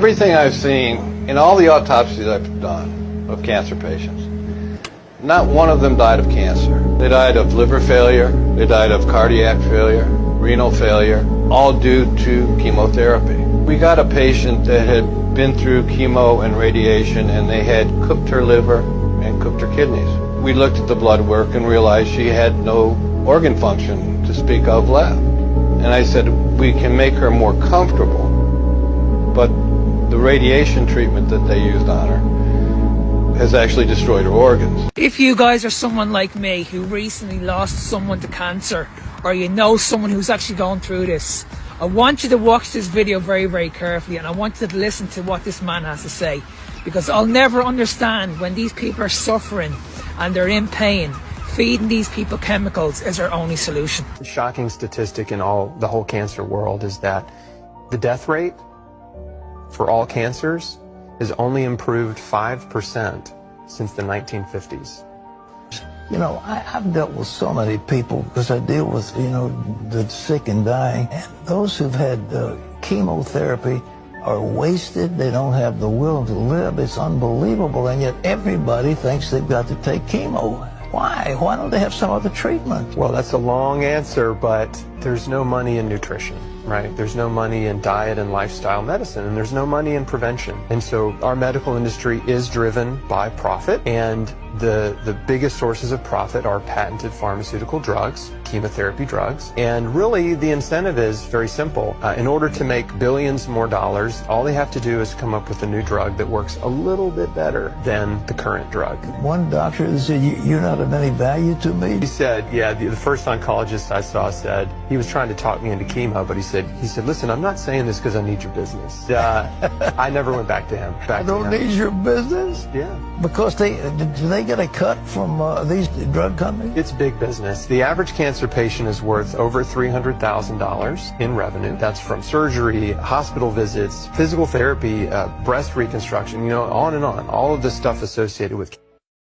Everything I've seen in all the autopsies I've done of cancer patients, not one of them died of cancer. They died of liver failure, they died of cardiac failure, renal failure, all due to chemotherapy. We got a patient that had been through chemo and radiation, and they had cooked her liver and cooked her kidneys. We looked at the blood work and realized she had no organ function to speak of left. And I said, we can make her more comfortable, but the radiation treatment that they used on her has actually destroyed her organs. If you guys are someone like me who recently lost someone to cancer, or you know someone who's actually gone through this, I want you to watch this video very, very carefully, and I want you to listen to what this man has to say, because I'll never understand when these people are suffering and they're in pain. Feeding these people chemicals is our only solution. The shocking statistic in the whole cancer world is that the death rate for all cancers has only improved 5% since the 1950s. You know, I've dealt with so many people because I deal with, the sick and dying. And those who've had chemotherapy are wasted. They don't have the will to live. It's unbelievable. And yet everybody thinks they've got to take chemo. Why? Why don't they have some other treatment? Well, that's a long answer, but there's no money in nutrition, right? There's no money in diet and lifestyle medicine, and there's no money in prevention. And so our medical industry is driven by profit, and the biggest sources of profit are patented pharmaceutical drugs, chemotherapy drugs, and really the incentive is very simple. In order to make billions more dollars, all they have to do is come up with a new drug that works a little bit better than the current drug. One doctor said, you're not of any value to me. He said, yeah, the first oncologist I saw said, he was trying to talk me into chemo, but he said, listen, I'm not saying this because I need your business. I never went back to him. I don't need your business? Yeah. Because do they get a cut from these drug companies? It's big business. The average cancer patient is worth over $300,000 in revenue. That's from surgery, hospital visits, physical therapy, breast reconstruction, on and on. All of the stuff associated with